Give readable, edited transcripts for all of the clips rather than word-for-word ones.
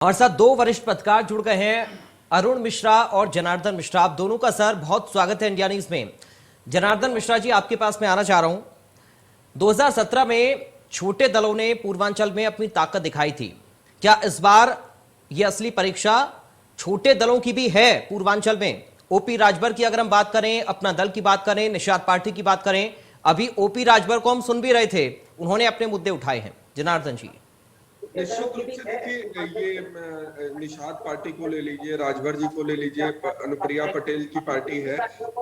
हमारे साथ दो वरिष्ठ पत्रकार जुड़ गए हैं, अरुण मिश्रा और जनार्दन मिश्रा। आप दोनों का सर बहुत स्वागत है इंडिया न्यूज में। जनार्दन मिश्रा जी, आपके पास मैं आना चाह रहा हूं। 2017 में छोटे दलों ने पूर्वांचल में अपनी ताकत दिखाई थी। क्या इस बार यह असली परीक्षा छोटे दलों की भी है पूर्वांचल में? ओपी राजभर की अगर हम बात करें, अपना दल की बात करें, निषाद पार्टी की बात करें, अभी ओपी राजभर को हम सुन भी रहे थे, उन्होंने अपने मुद्दे उठाए हैं। जनार्दन जी। निश्चित रूप से देखिए, ये निषाद पार्टी को ले लीजिए, राजभर जी को ले लीजिए, अनुप्रिया पटेल की पार्टी है।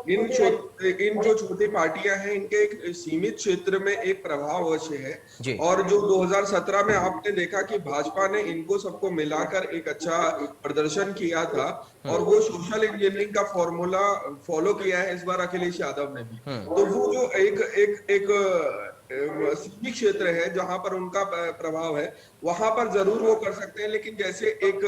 इन जो छोटी पार्टियां हैं, इनके एक सीमित क्षेत्र में एक प्रभाव अवश्य है। और जो 2017 में आपने देखा कि भाजपा ने इनको सबको मिलाकर एक अच्छा प्रदर्शन किया था और वो सोशल इंजीनियरिंग का फॉर्मूला फॉलो किया है इस बार अखिलेश यादव ने भी। तो वो जो एक सीमित क्षेत्र है जहां पर उनका प्रभाव है, वहां पर जरूर वो कर सकते हैं। लेकिन जैसे एक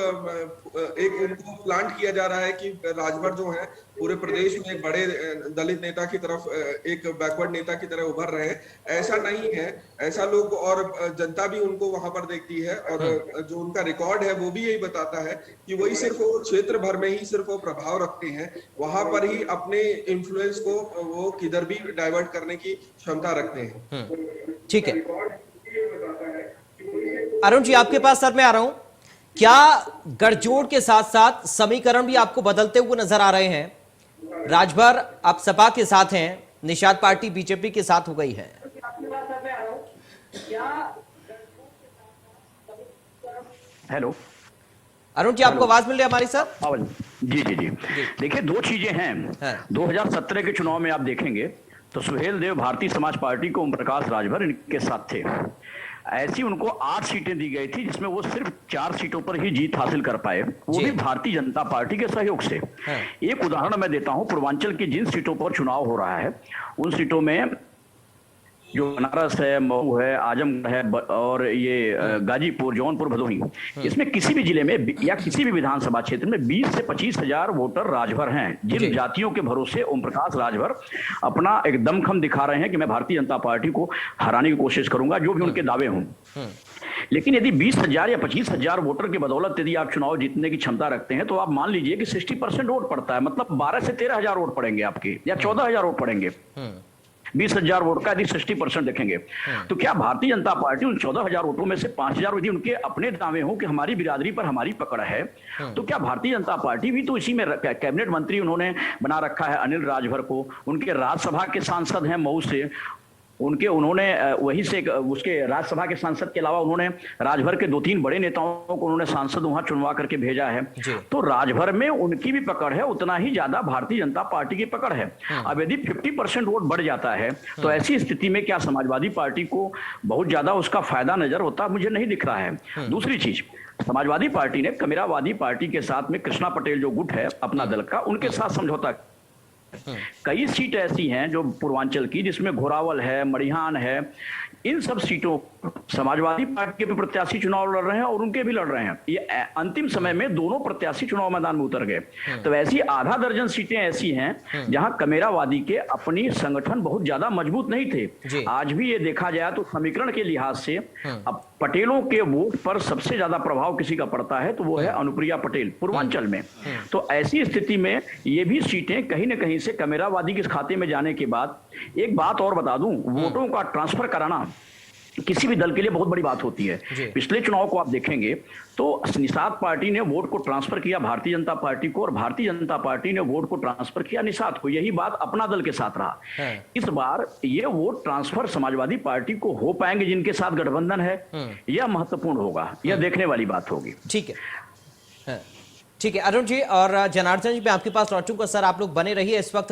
उनको प्लांट किया जा रहा है कि राजभर जो है पूरे प्रदेश में एक बड़े दलित नेता की तरफ, एक बैकवर्ड नेता की तरह उभर रहे हैं, ऐसा नहीं है। ऐसा लोग और जनता भी उनको वहां पर देखती है और जो उनका रिकॉर्ड है वो भी यही बताता है कि वही सिर्फ वो क्षेत्र भर में ही सिर्फ वो प्रभाव रखते हैं, वहां पर ही अपने इन्फ्लुएंस को वो किधर भी डाइवर्ट करने की क्षमता रखते हैं। ठीक है अरुण जी, आपके पास सर मैं आ रहा हूं। क्या गठजोड़ के साथ साथ समीकरण भी आपको बदलते हुए नजर आ रहे हैं? राजभर अब सपा के साथ हैं, निषाद पार्टी बीजेपी के साथ हो गई है। हेलो अरुण जी, आपको आवाज मिल रही है हमारी सर? जी जी जी देखिए, दो चीजें हैं। 2017 के चुनाव में आप देखेंगे तो सुहेल देव भारतीय समाज पार्टी को ओम प्रकाश राजभर इनके साथ थे। ऐसी उनको 8 सीटें दी गई थी जिसमें वो सिर्फ 4 सीटों पर ही जीत हासिल कर पाए, वो भी भारतीय जनता पार्टी के सहयोग से। एक उदाहरण मैं देता हूं, पूर्वांचल की जिन सीटों पर चुनाव हो रहा है उन सीटों में जो बनारस है, मऊ है, आजमगढ़ है और ये गाजीपुर, जौनपुर, भदोही, इसमें किसी भी जिले में या किसी भी विधानसभा क्षेत्र में 20 से 25 हजार वोटर राजभर हैं। जिन जातियों के भरोसे ओम प्रकाश राजभर अपना एक दमखम दिखा रहे हैं कि मैं भारतीय जनता पार्टी को हराने की कोशिश करूंगा, जो भी उनके दावे हों। लेकिन यदि 20,000 या 25,000 वोटर की बदौलत यदि आप चुनाव जीतने की क्षमता रखते हैं तो आप मान लीजिए कि 60% वोट पड़ता है, मतलब 12 से 13,000 वोट पड़ेंगे आपके, या 14,000 वोट पड़ेंगे। 20,000 वोट का यदि 60% देखेंगे तो क्या भारतीय जनता पार्टी उन 14,000 वोटों में से 5,000 यदि उनके अपने दावे हो कि हमारी बिरादरी पर हमारी पकड़ है, तो क्या भारतीय जनता पार्टी भी तो इसी में कैबिनेट मंत्री उन्होंने बना रखा है अनिल राजभर को, उनके राज्यसभा के सांसद हैं मऊ से, उन्होंने वहीं से उसके राज्यसभा के सांसद के अलावा उन्होंने राजभर के 2-3 बड़े नेताओं को उन्होंने सांसद वहां चुनवा करके भेजा है। तो राजभर में उनकी भी पकड़ है, उतना ही ज्यादा भारतीय जनता पार्टी की पकड़ है। अब यदि 50% वोट बढ़ जाता है तो ऐसी स्थिति में क्या समाजवादी पार्टी को बहुत ज्यादा उसका फायदा नजर होता, मुझे नहीं दिख रहा है। दूसरी चीज, समाजवादी पार्टी ने कमेरावादी पार्टी के साथ में कृष्णा पटेल जो गुट है अपना दल का, उनके साथ समझौता। कई सीट ऐसी हैं जो पूर्वांचल की जिसमें घोरावल है, मड़िहान है, इन सब सीटों समाजवादी पार्टी के प्रत्याशी चुनाव लड़ रहे हैं और उनके भी लड़ रहे हैं। ये अंतिम समय में दोनों प्रत्याशी चुनाव मैदान में उतर गए। तो ऐसी आधा दर्जन सीटें ऐसी हैं जहां कमेरावादी के अपनी संगठन बहुत ज्यादा मजबूत नहीं थे। आज भी ये देखा जाए तो समीकरण के लिहाज से अब पटेलों के वोट पर सबसे ज्यादा प्रभाव किसी का पड़ता है तो वो है अनुप्रिया पटेल पूर्वांचल में। तो ऐसी स्थिति में ये भी सीटें कहीं ना कहीं से कमेरावादी के खाते में जाने के बाद, एक बात और बता दूं, वोटों का ट्रांसफर कराना किसी भी दल के लिए बहुत बड़ी बात होती है। पिछले चुनाव को आप देखेंगे तो निषाद पार्टी ने वोट को ट्रांसफर किया भारतीय जनता पार्टी को और भारतीय जनता पार्टी ने वोट को ट्रांसफर किया निषाद को। यही बात अपना दल के साथ रहा। इस बार ये वोट ट्रांसफर समाजवादी पार्टी को हो पाएंगे जिनके साथ गठबंधन है, यह महत्वपूर्ण होगा, यह देखने वाली बात होगी। ठीक है ठीक है अरुण जी और जनार्दन जी, मैं आपके पास लौटूंगा। सर, आप लोग बने रहिए इस वक्त।